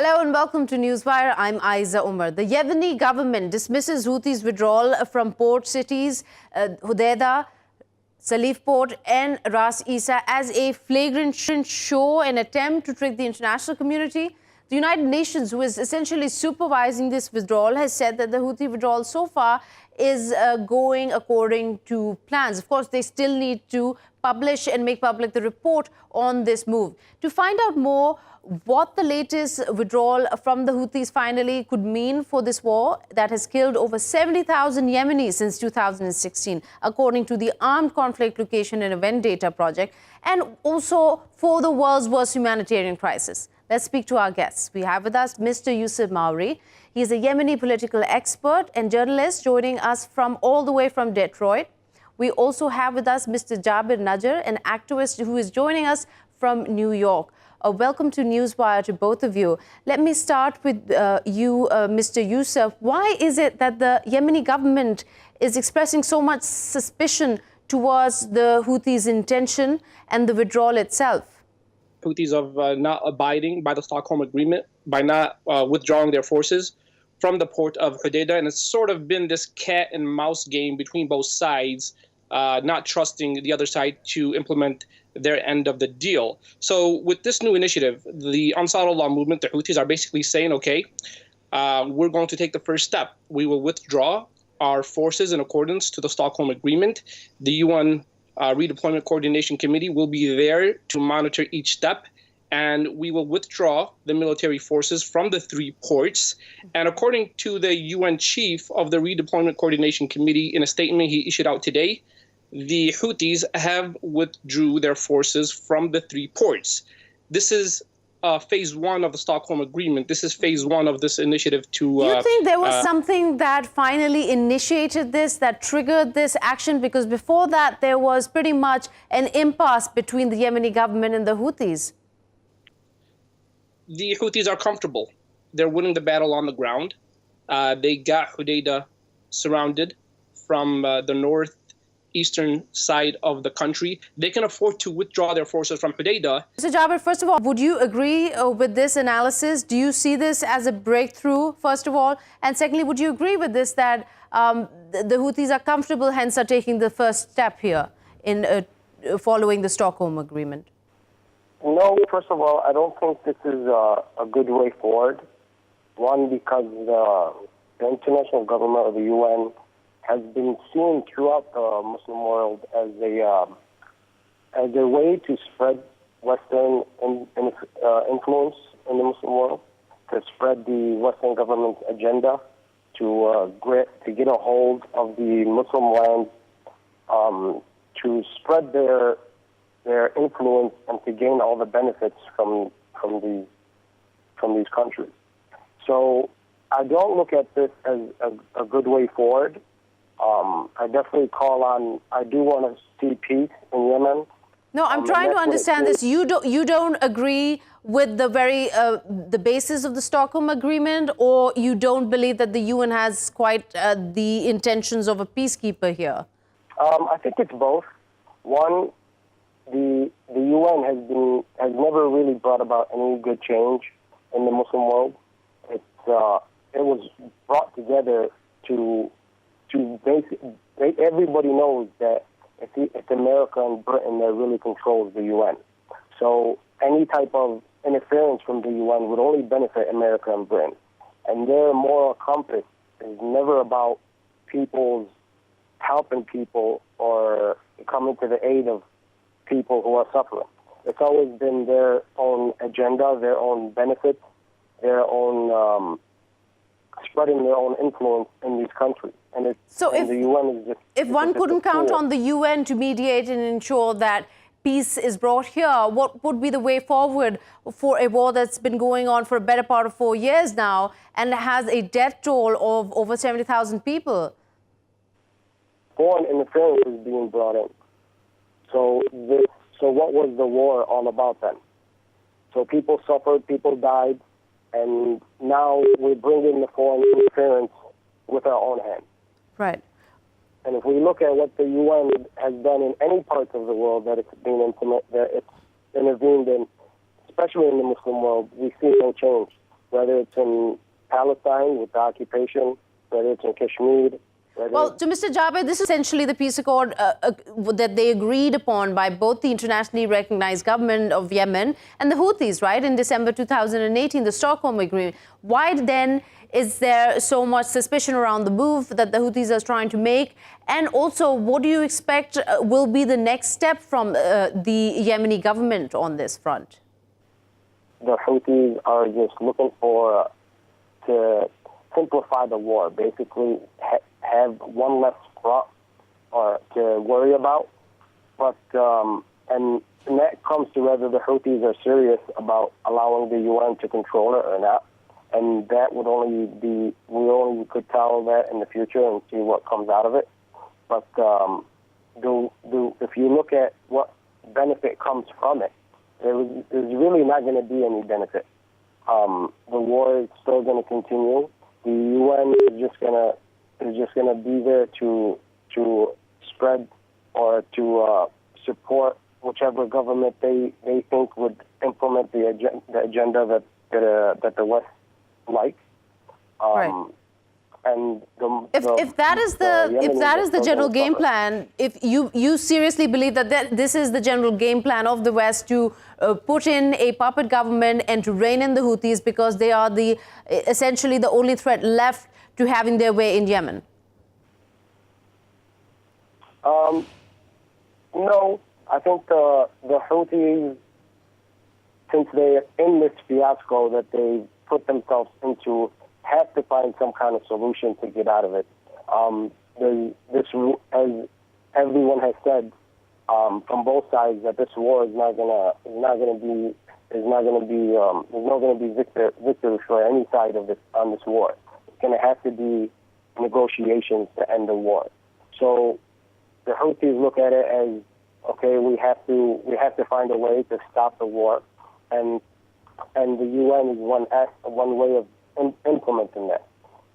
Hello and welcome to Newswire. I'm Ayza Omar. The Yemeni government dismisses Houthis' withdrawal from port cities Hodeidah, Salif Port and Ras Isa as a flagrant show, an attempt to trick the international community. The United Nations, who is essentially supervising this withdrawal, has said that the Houthi withdrawal so far is going according to plans. Of course, they still need to publish and make public the report on this move. To find out more what the latest withdrawal from the Houthis finally could mean for this war that has killed over 70,000 Yemenis since 2016, according to the Armed Conflict Location and Event Data Project, and also for the world's worst humanitarian crisis. Let's speak to our guests. We have with us Mr. Yousef Mawry. He is a Yemeni political expert and journalist joining us from all the way from Detroit. We also have with us Mr. Najjar, an activist who is joining us from New York. Welcome to Newswire to both of you. Let me start with you, Mr. Yousef. Why is it that the Yemeni government is expressing so much suspicion towards the Houthis' intention and the withdrawal itself? Houthis of not abiding by the Stockholm Agreement, by not withdrawing their forces from the port of Hodeidah. And it's sort of been this cat and mouse game between both sides, not trusting the other side to implement their end of the deal. So with this new initiative, the Ansarullah movement, the Houthis, are basically saying, okay, we're going to take the first step. We will withdraw our forces in accordance to the Stockholm Agreement. The UN Redeployment Coordination Committee will be there to monitor each step, and we will withdraw the military forces from the 3 ports. And according to the UN chief of the Redeployment Coordination Committee, in a statement he issued out today, the Houthis have withdrew their forces from the 3 ports. This is phase 1 of the Stockholm Agreement. This is phase 1 of this initiative to... Do you think there was something that finally initiated this, that triggered this action? Because before that, there was pretty much an impasse between the Yemeni government and the Houthis. The Houthis are comfortable. They're winning the battle on the ground. They got Hodeidah surrounded from the northeastern side of the country. They can afford to withdraw their forces from Hodeidah. Mr. Jabir, first of all, would you agree with this analysis? Do you see this as a breakthrough, first of all? And secondly, would you agree with this, that the Houthis are comfortable, hence are taking the first step here in following the Stockholm Agreement? No, first of all, I don't think this is a good way forward. One, because the international government of the UN has been seen throughout the Muslim world as a way to spread Western influence in the Muslim world, to spread the Western government's agenda, to get a hold of the Muslim land, to spread their influence and to gain all the benefits from these countries. So I don't look at this as a good way forward. I definitely I do want to see peace in Yemen. No, I'm trying to understand this. You don't agree with the basis of the Stockholm Agreement, or you don't believe that the UN has quite the intentions of a peacekeeper here? I think it's both. One, the UN has never really brought about any good change in the Muslim world. It was brought together to everybody knows that it's America and Britain that really controls the UN. So any type of interference from the UN would only benefit America and Britain. And their moral compass is never about helping people or coming to the aid of people who are suffering. It's always been their own agenda, their own benefits, their own spreading their own influence in these countries. And the UN is just... If one couldn't count on the UN to mediate and ensure that peace is brought here, what would be the way forward for a war that's been going on for a better part of 4 years now and has a death toll of over 70,000 people? Foreign interference is being brought in. So what was the war all about then? So people suffered, people died, and now we're bringing the foreign interference with our own hands. Right. And if we look at what the UN has done in any parts of the world that it's intervened in, especially in the Muslim world, we see no change. whether it's in Palestine with the occupation, whether it's in Kashmir. Well, to Mr. Jaber, this is essentially the peace accord that they agreed upon by both the internationally recognized government of Yemen and the Houthis, right, in December 2018, the Stockholm Agreement. Why then is there so much suspicion around the move that the Houthis are trying to make? And also, what do you expect will be the next step from the Yemeni government on this front? The Houthis are just looking to simplify the war, basically have one less front to worry about. But and that comes to whether the Houthis are serious about allowing the UN to control it or not. And that would only be, we only could tell that in the future and see what comes out of it. But if you look at what benefit comes from it, there's really not going to be any benefit. The war is still going to continue. The UN is just gonna be there to spread or to support whichever government they think would implement the agenda that the West likes. Right. And if that is the general game plan, if you seriously believe that this is the general game plan of the West to put in a puppet government and to rein in the Houthis because they are essentially the only threat left to having their way in Yemen? No, I think the Houthis, since they're in this fiasco that they put themselves into, have to find some kind of solution to get out of it. This, as everyone has said, from both sides, that this war is not gonna be victory for any side of on this war. It's gonna have to be negotiations to end the war. So the Houthis look at it as, okay, we have to find a way to stop the war, and the UN is one way of implementing that.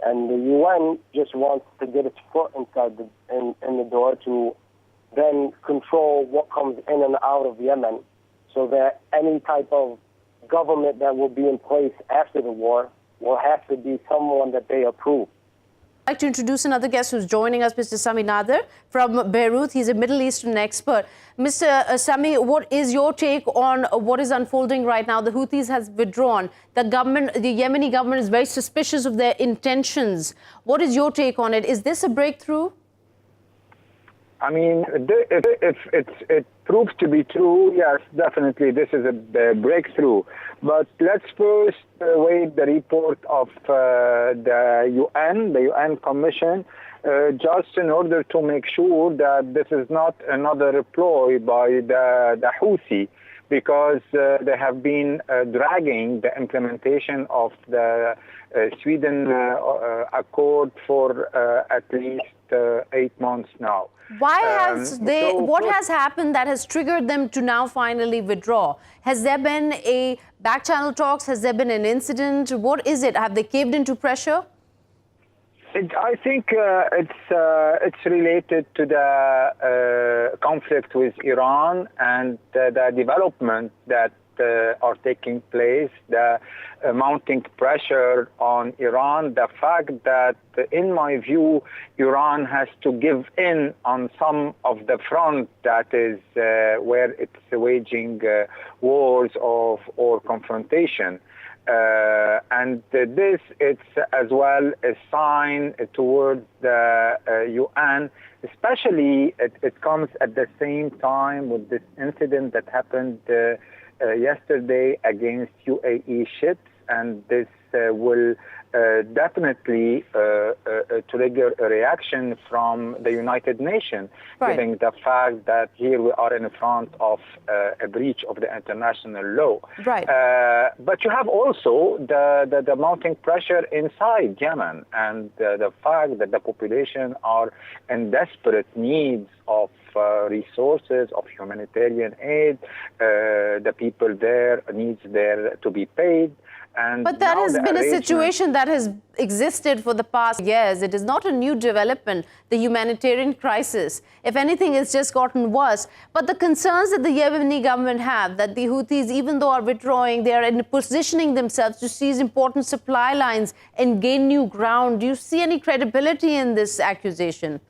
And the UN just wants to get its foot inside in the door to then control what comes in and out of Yemen, so that any type of government that will be in place after the war will have to be someone that they approve. I'd like to introduce another guest who's joining us, Mr. Sami Nader from Beirut. He's a Middle Eastern expert. Mr. Sami, what is your take on what is unfolding right now? The Houthis has withdrawn. The Yemeni government is very suspicious of their intentions. What is your take on it? Is this a breakthrough? I mean, if it proves to be true, yes, definitely this is a breakthrough. But let's first wait the report of the UN Commission, just in order to make sure that this is not another ploy by the Houthi, because they have been dragging the implementation of the Sweden Accord for at least 8 months now. Why what has happened that has triggered them to now finally withdraw? Has there been a back channel talks? Has there been an incident? What is it? Have they caved into pressure? I think it's related to the conflict with Iran and the development that are taking place, the mounting pressure on Iran, the fact that, in my view, Iran has to give in on some of the front that is where it's waging wars or confrontation. And this, it's as well a sign towards the UN, especially it comes at the same time with this incident that happened yesterday against UAE ships, and this will definitely trigger a reaction from the United Nations, right, given the fact that here we are in front of a breach of the international law. Right. But you have also the mounting pressure inside Yemen, and the fact that the population are in desperate needs of resources, of humanitarian aid. The people there needs there to be paid. And but that now has the been a arrangement- situation that has existed for the past years. It is not a new development, the humanitarian crisis. If anything, it's just gotten worse. But the concerns that the Yemeni government have, that the Houthis, even though are withdrawing, they are positioning themselves to seize important supply lines and gain new ground. Do you see any credibility in this accusation?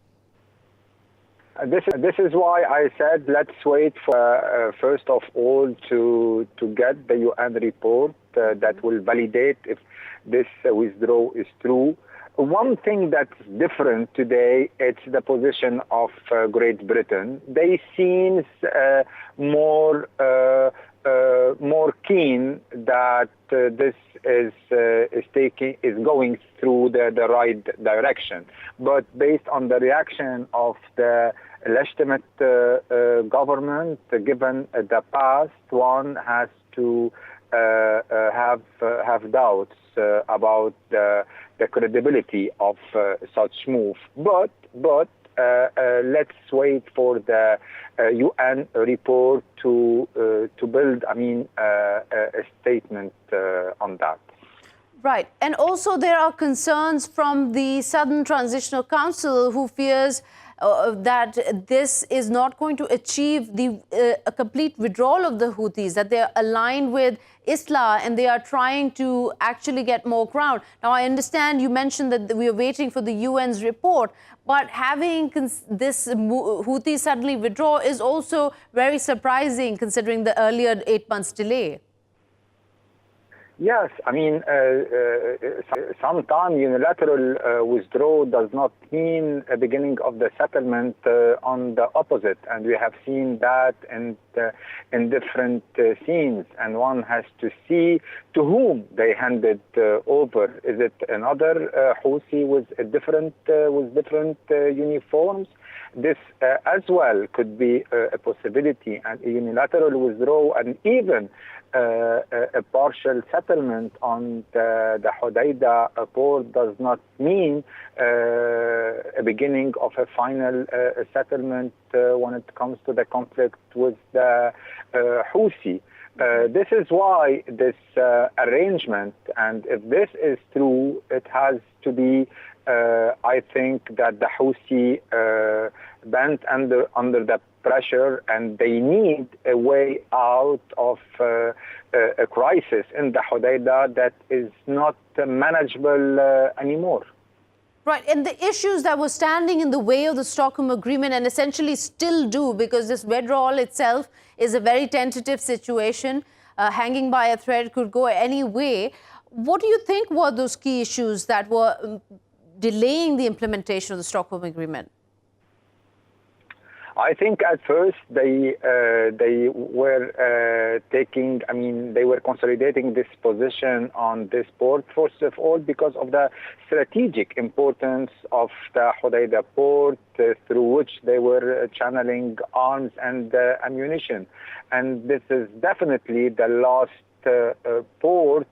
This is why I said let's wait for first of all to get the UN report that will validate if this withdrawal is true. One thing that's different today, it's the position of Great Britain. They seem more keen that this is going through the right direction. But based on the reaction of the legitimate government, given the past, one has to have doubts about the credibility of such move. But let's wait for the UN report to build, a statement on that. Right. And also there are concerns from the Southern Transitional Council, who fears that this is not going to achieve a complete withdrawal of the Houthis, that they are aligned with Islam and they are trying to actually get more ground. Now, I understand you mentioned that we are waiting for the UN's report, but having this Houthi suddenly withdraw is also very surprising considering the earlier 8 months delay. Yes, sometimes unilateral withdrawal does not mean a beginning of the settlement on the opposite, and we have seen that in different scenes, and one has to see to whom they handed over. Is it another Houthi with different uniforms? This as well could be a possibility, and a unilateral withdrawal, and even a partial settlement on the Hodeidah port does not mean a beginning of a final settlement when it comes to the conflict with the Houthi. This is why this arrangement, and if this is true, it has to be, I think, that the Houthi bent under the pressure, and they need a way out of a crisis in the Hodeidah that is not manageable anymore. Right, and the issues that were standing in the way of the Stockholm Agreement, and essentially still do, because this withdrawal itself is a very tentative situation, hanging by a thread, could go any way. What do you think were those key issues that were delaying the implementation of the Stockholm Agreement? I think at first they were they were consolidating this position on this port, first of all, because of the strategic importance of the Hodeidah port, through which they were channeling arms and ammunition. And this is definitely the last port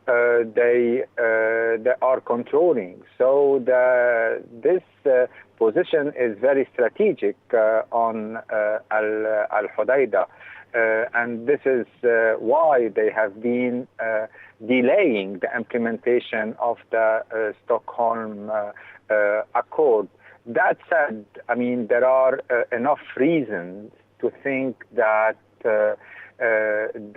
they are controlling. So this position is very strategic on Al-Hodeidah. And this is why they have been delaying the implementation of the Stockholm Accord. That said, there are enough reasons to think that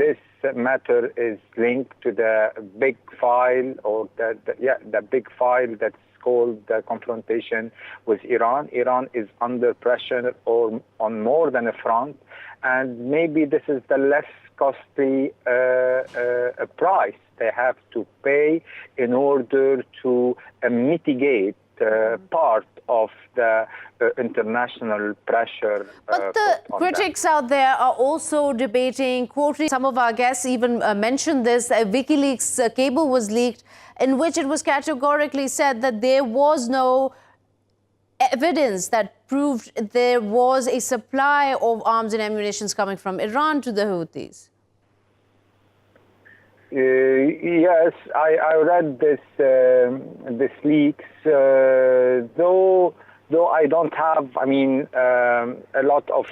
this matter is linked to the big file, or the big file that's called the confrontation with Iran. Iran is under pressure or on more than a front, and maybe this is the less costly price they have to pay in order to mitigate part of the international pressure. But the critics out there are also debating, quoting some of our guests even mentioned this, a WikiLeaks cable was leaked in which it was categorically said that there was no evidence that proved there was a supply of arms and ammunition coming from Iran to the Houthis. Yes, I read this leaks, though though I don't have, a lot of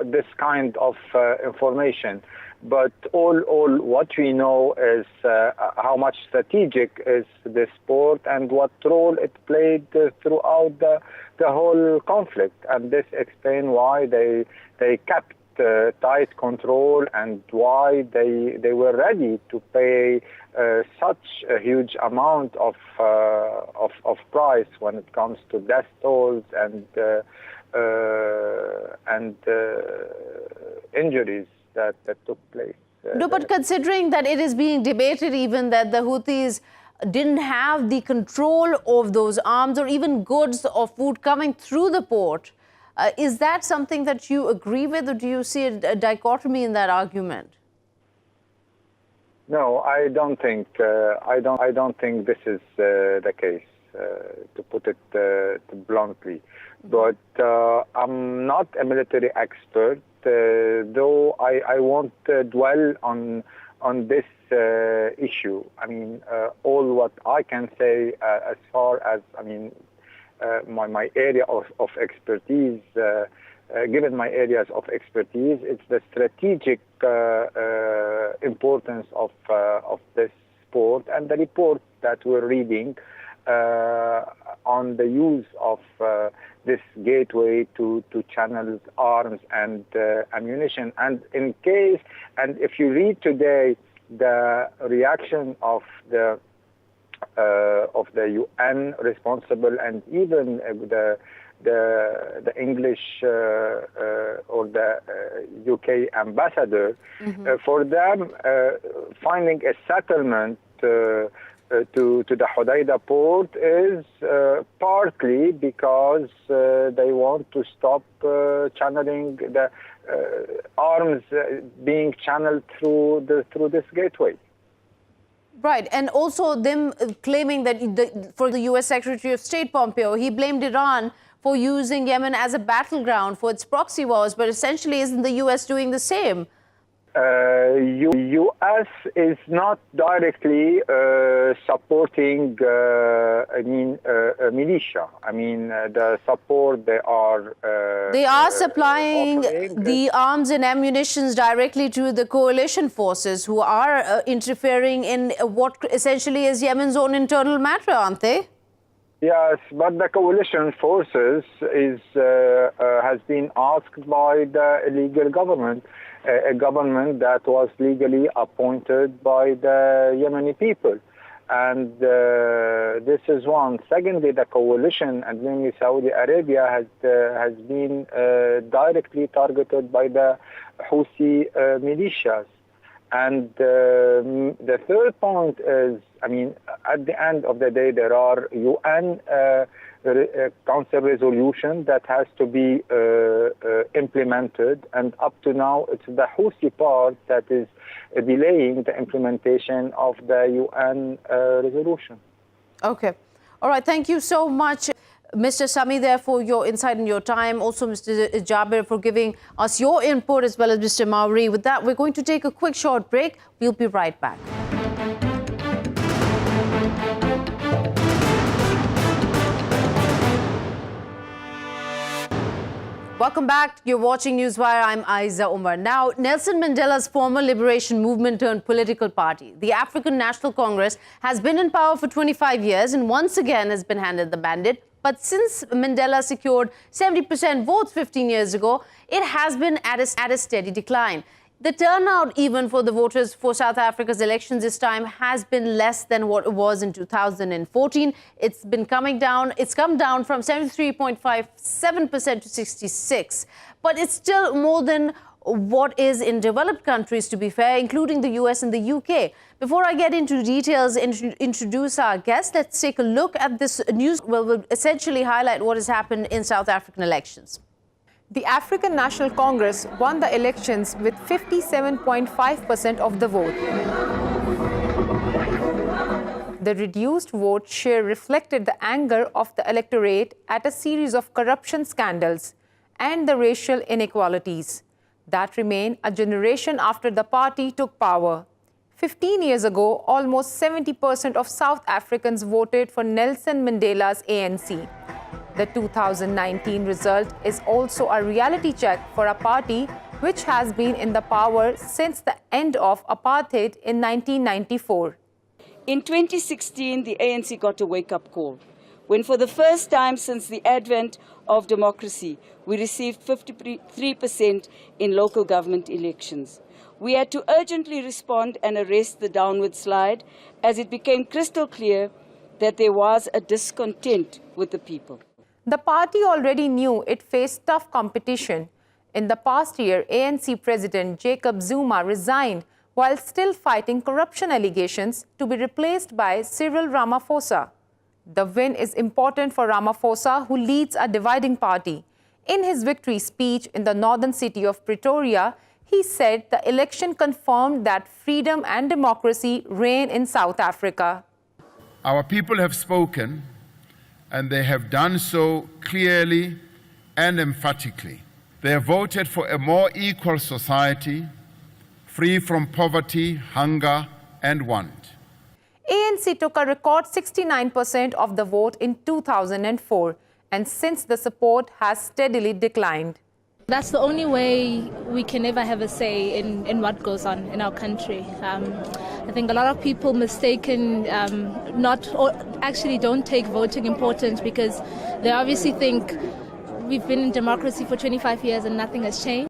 this kind of information. But all what we know is how much strategic is the sport and what role it played throughout the whole conflict. And this explains why they kept tight control and why they were ready to pay such a huge amount of price when it comes to death tolls and injuries that took place. No, but considering that it is being debated even that the Houthis didn't have the control of those arms or even goods or food coming through the port, is that something that you agree with, or do you see a dichotomy in that argument? No, I don't think. I don't think this is the case, to put it bluntly. But I'm not a military expert, though I won't dwell on this issue. All what I can say as far as my area of expertise, given my areas of expertise, it's the strategic importance of this sport and the report that we're reading on the use of this gateway to channel arms and ammunition. And if you read today the reaction of the UN responsible and even the English or the UK ambassador, for them finding a settlement to the Hodeidah port is partly because they want to stop channeling the arms being channeled through this gateway. Right, and also them claiming that for the U.S. Secretary of State Pompeo, he blamed Iran for using Yemen as a battleground for its proxy wars, but essentially isn't the U.S. doing the same? U.S. is not directly supporting militia. The support they are supplying the arms and ammunitions directly to the coalition forces who are interfering in what essentially is Yemen's own internal matter, aren't they? Yes, but the coalition forces has been asked by the illegal government, a government that was legally appointed by the Yemeni people. And this is one. Secondly, the coalition, and mainly Saudi Arabia, has been directly targeted by the Houthi militias. And the third point is, at the end of the day, there are UN council resolution that has to be implemented, and up to now, it's the Houthi part that is delaying the implementation of the UN resolution. Okay. All right. Thank you so much, Mr. Sami, there for your insight and your time. Also, Mr. Jabir, for giving us your input, as well as Mr. Mawry. With that, we're going to take a quick short break. We'll be right back. Welcome back. You're watching Newswire. I'm Ayza Omar. Now, Nelson Mandela's former liberation movement turned political party, the African National Congress, has been in power for 25 years and once again has been handed the mandate. But since Mandela secured 70% votes 15 years ago, it has been at a steady decline. The turnout even for the voters for South Africa's elections this time has been less than what it was in 2014. It's been coming down. It's come down from 73.57% to 66%. But it's still more than what is in developed countries, to be fair, including the US and the UK. Before I get into details and introduce our guests, let's take a look at this news. We'll essentially highlight what has happened in South African elections. The African National Congress won the elections with 57.5% of the vote. The reduced vote share reflected the anger of the electorate at a series of corruption scandals and the racial inequalities that remain a generation after the party took power. 15 years ago, almost 70% of South Africans voted for Nelson Mandela's ANC. The 2019 result is also a reality check for a party which has been in the power since the end of apartheid in 1994. In 2016, the ANC got a wake-up call when, for the first time since the advent of democracy, we received 53% in local government elections. We had to urgently respond and arrest the downward slide as it became crystal clear that there was a discontent with the people. The party already knew it faced tough competition. In the past year, ANC President Jacob Zuma resigned while still fighting corruption allegations to be replaced by Cyril Ramaphosa. The win is important for Ramaphosa, who leads a dividing party. In his victory speech in the northern city of Pretoria, he said the election confirmed that freedom and democracy reign in South Africa. Our people have spoken, and they have done so clearly and emphatically. They have voted for a more equal society, free from poverty, hunger, and want. ANC took a record 69% of the vote in 2004, and since the support has steadily declined. That's the only way we can ever have a say in what goes on in our country. I think a lot of people actually don't take voting important because they obviously think we've been in democracy for 25 years and nothing has changed.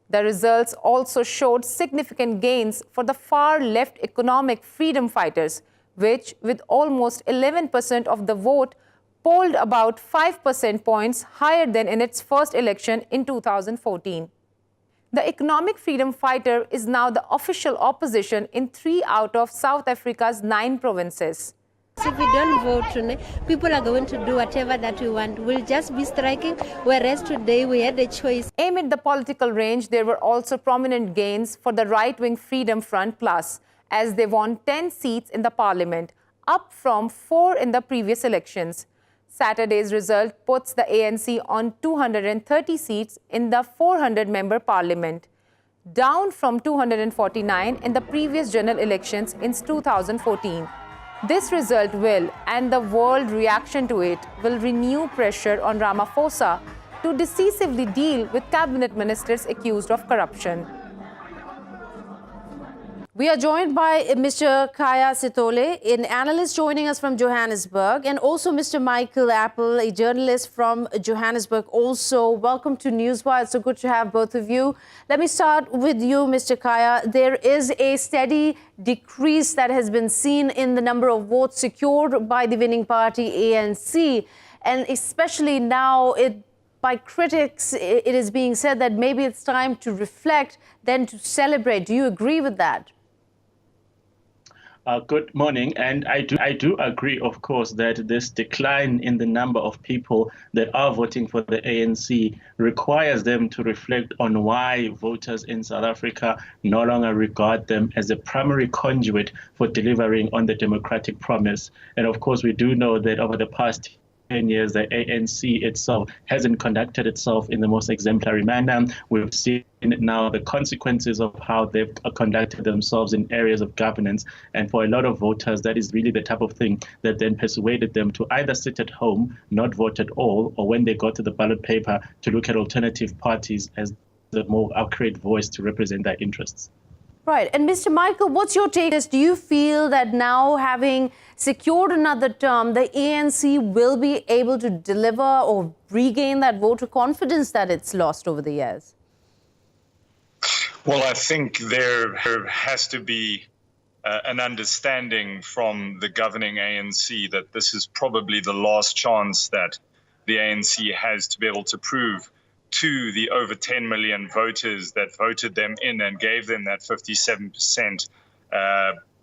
The results also showed significant gains for the far-left economic freedom fighters, which, with almost 11% of the vote, polled about 5 percentage points higher than in its first election in 2014. The economic freedom fighter is now the official opposition in 3 out of South Africa's 9 provinces. If we don't vote today, people are going to do whatever that we want. We'll just be striking, whereas today we had a choice. Amid the political range, there were also prominent gains for the right-wing Freedom Front Plus, as they won 10 seats in the parliament, up from 4 in the previous elections. Saturday's result puts the ANC on 230 seats in the 400-member parliament, down from 249 in the previous general elections in 2014. This result will, and the world reaction to it, will renew pressure on Ramaphosa to decisively deal with cabinet ministers accused of corruption. We are joined by Mr. Khaya Sithole, an analyst joining us from Johannesburg, and also Mr. Michael Appel, a journalist from Johannesburg also. Welcome to Newswire. It's so good to have both of you. Let me start with you, Mr. Khaya. There is a steady decrease that has been seen in the number of votes secured by the winning party, ANC, and especially now by critics, it is being said that maybe it's time to reflect, then to celebrate. Do you agree with that? Good morning, and I do agree, of course, that this decline in the number of people that are voting for the ANC requires them to reflect on why voters in South Africa no longer regard them as a primary conduit for delivering on the democratic promise. And of course, we do know that over the past 10 years, the ANC itself hasn't conducted itself in the most exemplary manner. We've seen now the consequences of how they've conducted themselves in areas of governance. And for a lot of voters, that is really the type of thing that then persuaded them to either sit at home, not vote at all, or when they got to the ballot paper, to look at alternative parties as the more accurate voice to represent their interests. Right. And Mr. Michael, what's your take? Do you feel that now, having secured another term, the ANC will be able to deliver or regain that voter confidence that it's lost over the years? Well, I think there has to be an understanding from the governing ANC that this is probably the last chance that the ANC has to be able to prove to the over 10 million voters that voted them in and gave them that 57%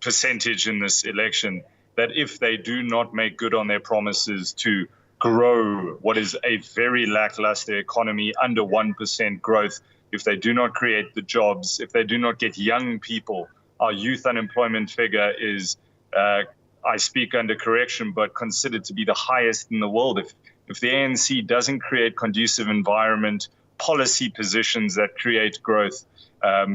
percentage in this election, that if they do not make good on their promises to grow what is a very lackluster economy, under 1% growth, if they do not create the jobs, if they do not get young people, our youth unemployment figure is, I speak under correction, but considered to be the highest in the world. If the ANC doesn't create conducive environment, policy positions that create growth,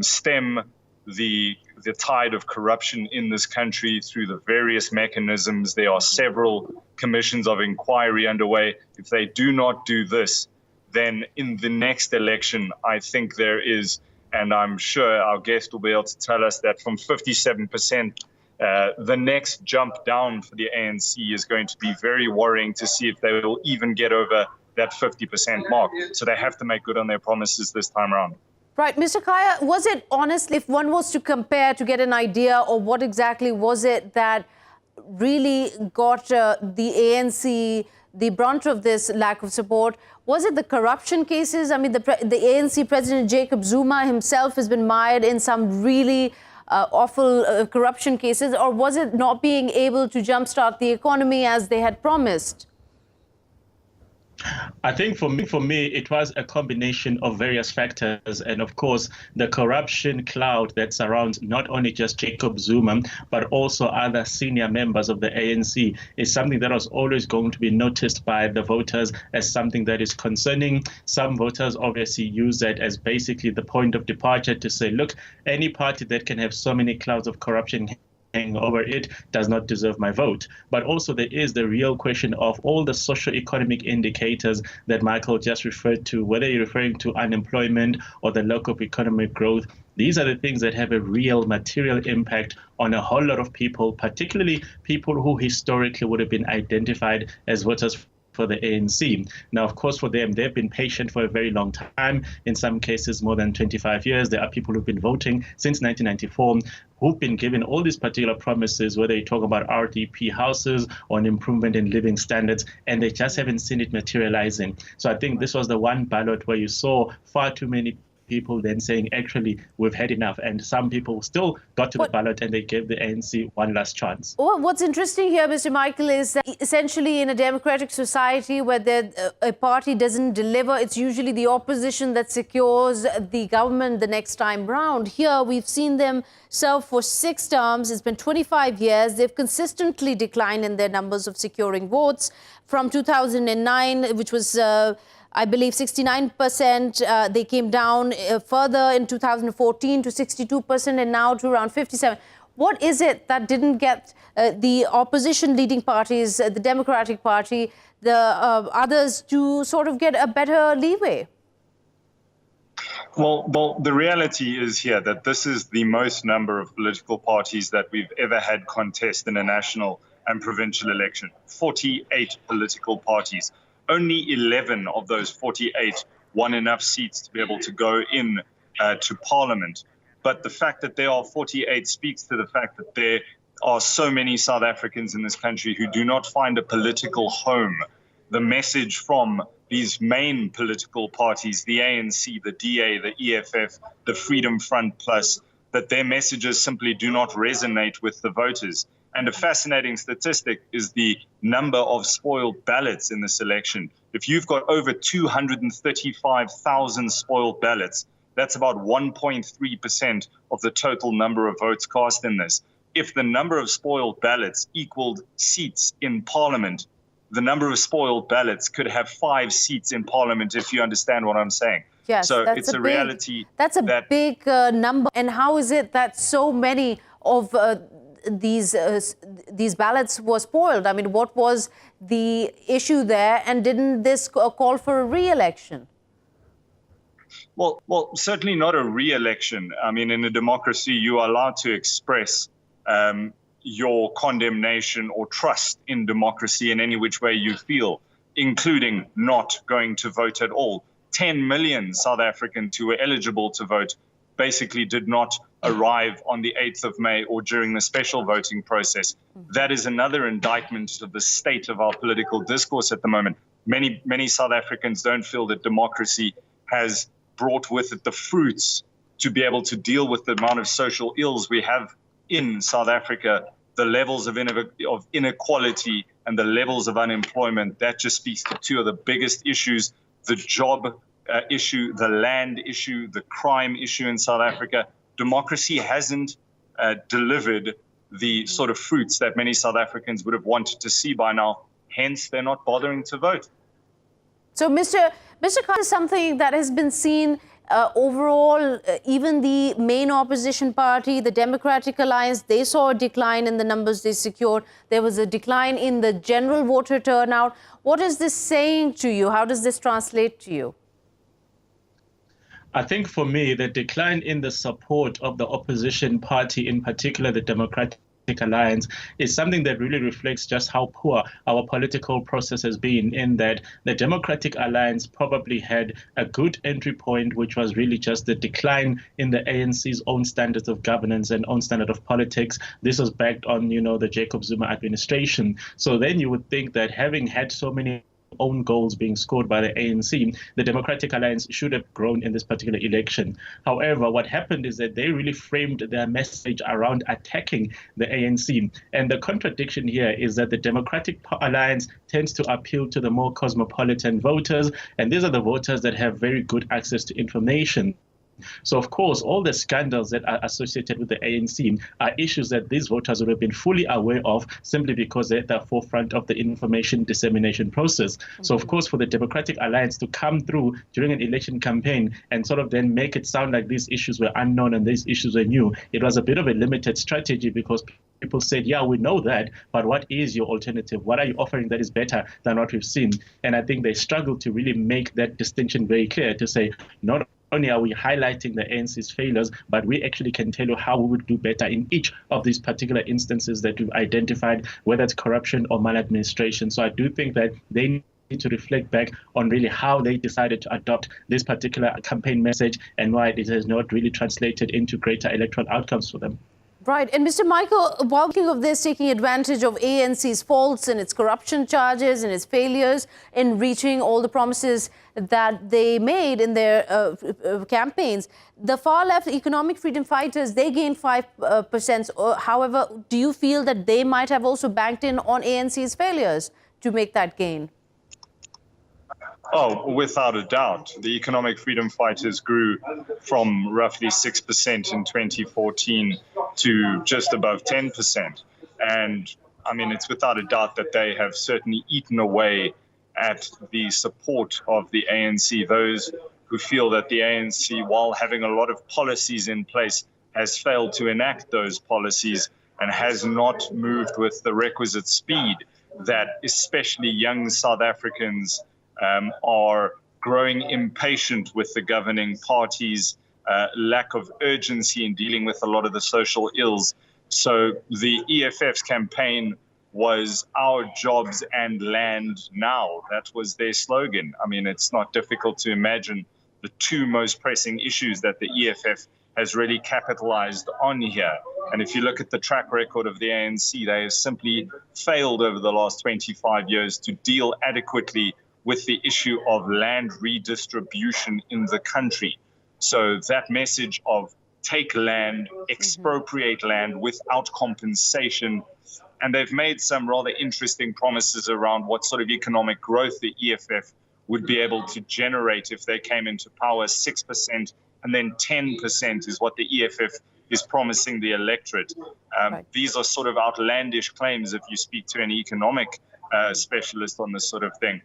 stem the the tide of corruption in this country through the various mechanisms. There are several commissions of inquiry underway. If they do not do this, then in the next election, I think there is, and I'm sure our guest will be able to tell us that from 57%, the next jump down for the ANC is going to be very worrying to see if they will even get over that 50% mark. So they have to make good on their promises this time around. Right. Mr. Khaya, was it honestly, if one was to compare to get an idea of what exactly was it that really got the ANC the brunt of this lack of support? Was it the corruption cases? I mean, the ANC President Jacob Zuma himself has been mired in some really awful corruption cases, or was it not being able to jumpstart the economy as they had promised? I think for me, it was a combination of various factors. And of course, the corruption cloud that surrounds not only just Jacob Zuma, but also other senior members of the ANC is something that was always going to be noticed by the voters as something that is concerning. Some voters obviously use that as basically the point of departure to say, look, any party that can have so many clouds of corruption over it does not deserve my vote. But also there is the real question of all the socio-economic indicators that Michael just referred to, whether you're referring to unemployment or the lack of economic growth. These are the things that have a real material impact on a whole lot of people, particularly people who historically would have been identified as voters for the ANC. Now, of course, for them, they've been patient for a very long time, in some cases more than 25 years. There are people who've been voting since 1994 who've been given all these particular promises, whether you talk about RDP houses or an improvement in living standards, and they just haven't seen it materializing. So I think this was the one ballot where you saw far too many people then saying, actually, we've had enough. And some people still got to the ballot and they gave the ANC one last chance. Well, what's interesting here, Mr. Michael, is that essentially in a democratic society where a party doesn't deliver, it's usually the opposition that secures the government the next time round. Here, we've seen them serve for 6 terms. It's been 25 years. They've consistently declined in their numbers of securing votes. From 2009, which was I believe 69%, they came down further in 2014 to 62% and now to around 57%. What is it that didn't get the opposition leading parties, the Democratic Party, the others to sort of get a better leeway? Well, the reality is here that this is the most number of political parties that we've ever had contest in a national and provincial election. 48 political parties. Only 11 of those 48 won enough seats to be able to go in to Parliament. But the fact that there are 48 speaks to the fact that there are so many South Africans in this country who do not find a political home. The message from these main political parties, the ANC, the DA, the EFF, the Freedom Front Plus, that their messages simply do not resonate with the voters. And a fascinating statistic is the number of spoiled ballots in this election. If you've got over 235,000 spoiled ballots, that's about 1.3% of the total number of votes cast in this. If the number of spoiled ballots equaled seats in Parliament, the number of spoiled ballots could have 5 seats in Parliament, if you understand what I'm saying. Yes, so it's a reality. That's a big number. And how is it that so many of these ballots were spoiled? I mean, what was the issue there? And didn't this call for a re-election? Well, certainly not a re-election. I mean, in a democracy, you are allowed to express your condemnation or trust in democracy in any which way you feel, including not going to vote at all. 10 million South Africans who were eligible to vote basically did not arrive on the 8th of May or during the special voting process. That is another indictment of the state of our political discourse at the moment. Many South Africans don't feel that democracy has brought with it the fruits to be able to deal with the amount of social ills we have in South Africa, the levels of inequality and the levels of unemployment. That just speaks to 2 of the biggest issues, the job issue, the land issue, the crime issue in South Africa. Democracy hasn't delivered the sort of fruits that many South Africans would have wanted to see by now. Hence, they're not bothering to vote. So, Mr. Khaya, something that has been seen Overall, even the main opposition party, the Democratic Alliance, they saw a decline in the numbers they secured. There was a decline in the general voter turnout. What is this saying to you? How does this translate to you? I think for me, the decline in the support of the opposition party, in particular the Democratic Alliance, is something that really reflects just how poor our political process has been, in that the Democratic Alliance probably had a good entry point, which was really just the decline in the ANC's own standards of governance and own standard of politics. This was backed on, the Jacob Zuma administration. So then you would think that having had so many own goals being scored by the ANC, the Democratic Alliance should have grown in this particular election. However, what happened is that they really framed their message around attacking the ANC. And the contradiction here is that the Democratic Alliance tends to appeal to the more cosmopolitan voters, and these are the voters that have very good access to information. So, of course, all the scandals that are associated with the ANC are issues that these voters would have been fully aware of simply because they're at the forefront of the information dissemination process. So, of course, for the Democratic Alliance to come through during an election campaign and sort of then make it sound like these issues were unknown and these issues were new, it was a bit of a limited strategy, because people said, yeah, we know that, but what is your alternative? What are you offering that is better than what we've seen? And I think they struggled to really make that distinction very clear, to say, not only are we highlighting the ANC's failures, but we actually can tell you how we would do better in each of these particular instances that we've identified, whether it's corruption or maladministration. So I do think that they need to reflect back on really how they decided to adopt this particular campaign message and why it has not really translated into greater electoral outcomes for them. Right. And Mr. Michael, while thinking of this, taking advantage of ANC's faults and its corruption charges and its failures in reaching all the promises that they made in their campaigns, the far-left economic freedom fighters, they gained 5%. However, do you feel that they might have also banked in on ANC's failures to make that gain? Oh, without a doubt. The economic freedom fighters grew from roughly 6% in 2014 to just above 10%. And I mean, it's without a doubt that they have certainly eaten away at the support of the ANC. Those who feel that the ANC, while having a lot of policies in place, has failed to enact those policies and has not moved with the requisite speed, that especially young South Africans are growing impatient with the governing party's lack of urgency in dealing with a lot of the social ills. So the EFF's campaign was "Our jobs and land now." That was their slogan. I mean, it's not difficult to imagine the two most pressing issues that the EFF has really capitalized on here. And if you look at the track record of the ANC, they have simply failed over the last 25 years to deal adequately with the issue of land redistribution in the country. So that message of take land, expropriate land without compensation, and they've made some rather interesting promises around what sort of economic growth the EFF would be able to generate if they came into power. 6% and then 10% is what the EFF is promising the electorate. These are sort of outlandish claims if you speak to an economic specialist on this sort of thing.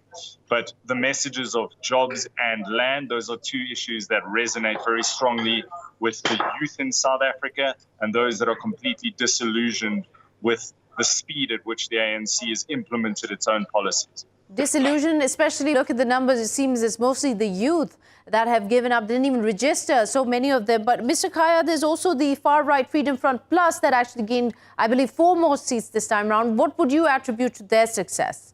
But the messages of jobs and land, those are two issues that resonate very strongly with the youth in South Africa and those that are completely disillusioned with the speed at which the ANC has implemented its own policies. Disillusion, especially look at the numbers, it seems it's mostly the youth that have given up, didn't even register, so many of them. But Mr. Khaya, there's also the far-right Freedom Front Plus that actually gained, I believe, 4 more seats this time around. What would you attribute to their success?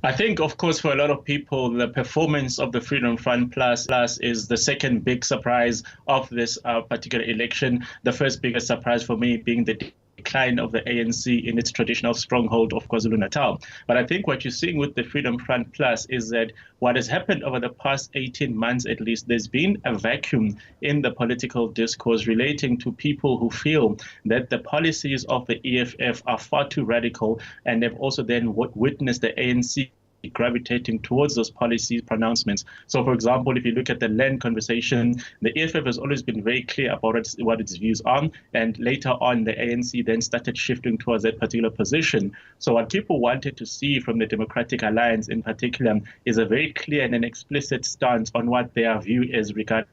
I think, of course, for a lot of people, the performance of the Freedom Front Plus is the second big surprise of this particular election. The first biggest surprise for me being the decline of the ANC in its traditional stronghold of KwaZulu-Natal. But I think what you're seeing with the Freedom Front Plus is that what has happened over the past 18 months, at least, there's been a vacuum in the political discourse relating to people who feel that the policies of the EFF are far too radical, and they've also then witnessed the ANC gravitating towards those policy pronouncements. So, for example, if you look at the land conversation, the EFF has always been very clear about what its views are, and later on, the ANC then started shifting towards that particular position. So what people wanted to see from the Democratic Alliance in particular is a very clear and an explicit stance on what their view is regarding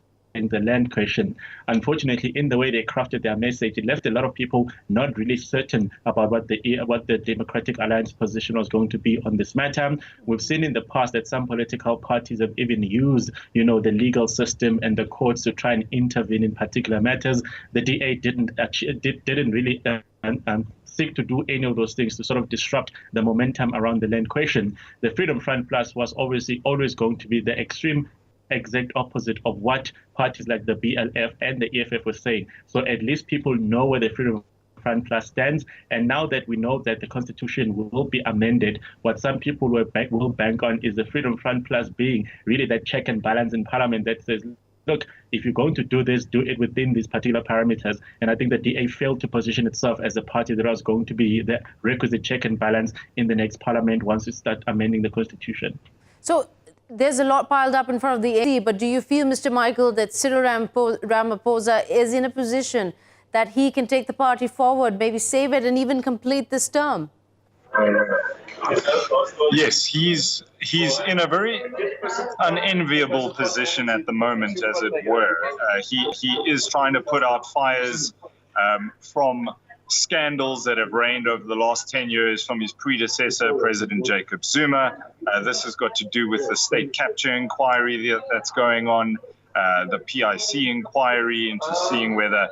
the land question. Unfortunately, in the way they crafted their message, it left a lot of people not really certain about what the Democratic Alliance position was going to be on this matter. We've seen in the past that some political parties have even used, the legal system and the courts to try and intervene in particular matters. The DA didn't really seek to do any of those things to sort of disrupt the momentum around the land question. The Freedom Front Plus was obviously always going to be the extreme exact opposite of what parties like the BLF and the EFF were saying. So at least people know where the Freedom Front Plus stands. And now that we know that the Constitution will be amended, what some people will bank on is the Freedom Front Plus being really that check and balance in Parliament that says, look, if you're going to do this, do it within these particular parameters. And I think the DA failed to position itself as a party that was going to be the requisite check and balance in the next Parliament once we start amending the Constitution. So there's a lot piled up in front of the ANC, but do you feel, Mr. Michael, that Cyril Ramaphosa is in a position that he can take the party forward, maybe save it and even complete this term? Yes, he's in a very unenviable position at the moment, as it were. He is trying to put out fires from scandals that have reigned over the last 10 years from his predecessor, President Jacob Zuma. This has got to do with the state capture inquiry that's going on, the PIC inquiry into seeing whether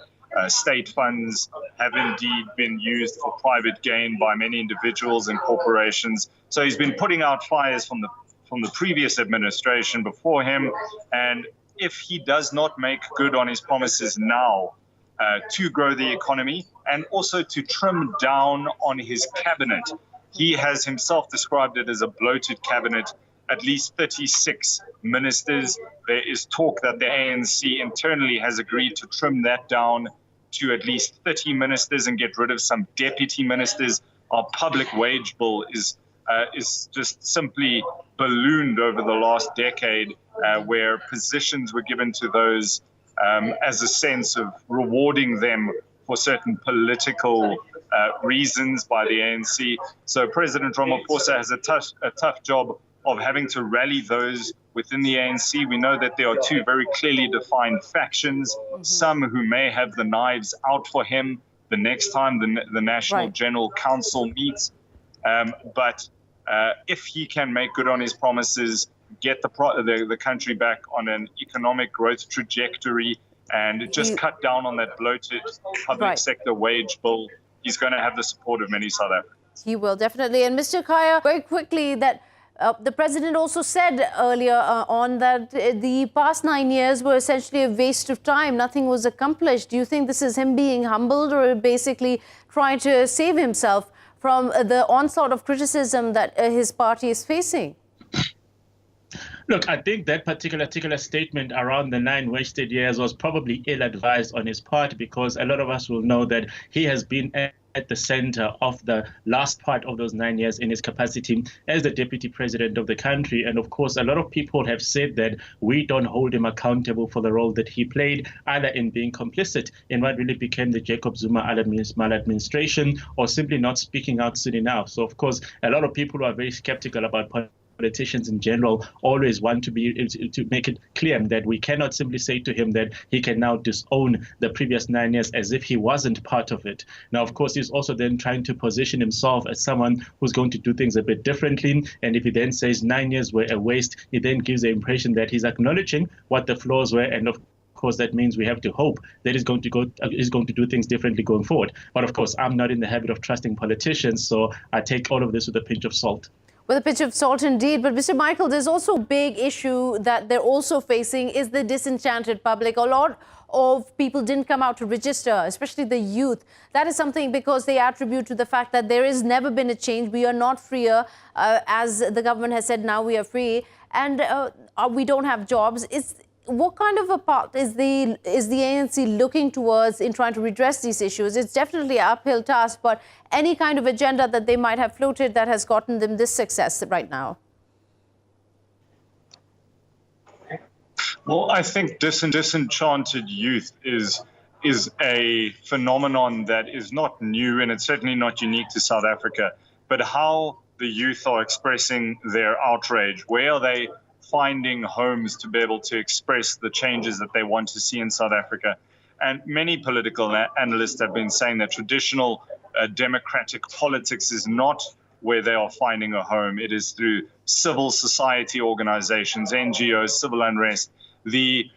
state funds have indeed been used for private gain by many individuals and corporations. So he's been putting out fires from the previous administration before him. And if he does not make good on his promises now, to grow the economy and also to trim down on his cabinet. He has himself described it as a bloated cabinet, at least 36 ministers. There is talk that the ANC internally has agreed to trim that down to at least 30 ministers and get rid of some deputy ministers. Our public wage bill is just simply ballooned over the last decade, where positions were given to those as a sense of rewarding them for certain political reasons by the ANC. So President Ramaphosa has a tough job of having to rally those within the ANC. We know that there are two very clearly defined factions, some who may have the knives out for him the next time the National General Council meets. But if he can make good on his promises, get the country back on an economic growth trajectory and just cut down on that bloated public sector wage bill, he's going to have the support of many South Africans. He will, definitely. And Mr. Khaya, very quickly, that the president also said earlier on that the past 9 years were essentially a waste of time. Nothing was accomplished. Do you think this is him being humbled or basically trying to save himself from the onslaught of criticism that his party is facing? Look, I think that particular statement around the 9 wasted years was probably ill-advised on his part, because a lot of us will know that he has been at the center of the last part of those 9 years in his capacity as the deputy president of the country. And of course, a lot of people have said that we don't hold him accountable for the role that he played, either in being complicit in what really became the Jacob Zuma maladministration, or simply not speaking out soon enough. So of course, a lot of people who are very skeptical about politicians in general always want to make it clear that we cannot simply say to him that he can now disown the previous 9 years as if he wasn't part of it. Now, of course, he's also then trying to position himself as someone who's going to do things a bit differently. And if he then says 9 years were a waste, he then gives the impression that he's acknowledging what the flaws were, and of course that means we have to hope that he's going to do things differently going forward. But of course, I'm not in the habit of trusting politicians, so I take all of this with a pinch of salt. With a pinch of salt indeed. But Mr. Michael, there's also a big issue that they're also facing is the disenchanted public. A lot of people didn't come out to register, especially the youth. That is something because they attribute to the fact that there has never been a change. We are not freer, as the government has said, now we are free, and we don't have jobs. What kind of a path is the ANC looking towards in trying to redress these issues? It's definitely an uphill task, but any kind of agenda that they might have floated that has gotten them this success right now? Well, I think disenchanted youth is a phenomenon that is not new, and it's certainly not unique to South Africa. But how the youth are expressing their outrage, where are they finding homes to be able to express the changes that they want to see in South Africa? And many political analysts have been saying that traditional democratic politics is not where they are finding a home. It is through civil society organizations, NGOs, civil unrest. The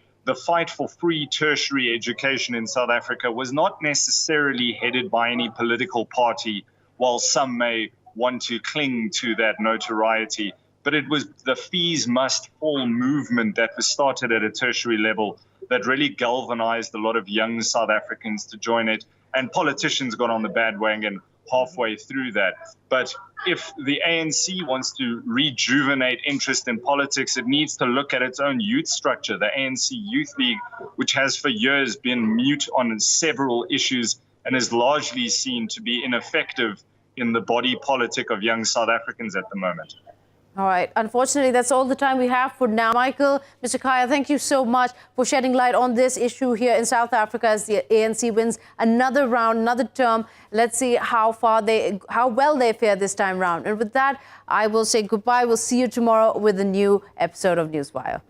fight for free tertiary education in South Africa was not necessarily headed by any political party, while some may want to cling to that notoriety. But it was the fees must fall movement that was started at a tertiary level that really galvanized a lot of young South Africans to join it. And politicians got on the bandwagon halfway through that. But if the ANC wants to rejuvenate interest in politics, it needs to look at its own youth structure, the ANC Youth League, which has for years been mute on several issues and is largely seen to be ineffective in the body politic of young South Africans at the moment. All right. Unfortunately, that's all the time we have for now. Michael, Mr. Khaya, thank you so much for shedding light on this issue here in South Africa as the ANC wins another round, another term. Let's see how well they fare this time round. And with that, I will say goodbye. We'll see you tomorrow with a new episode of Newswire.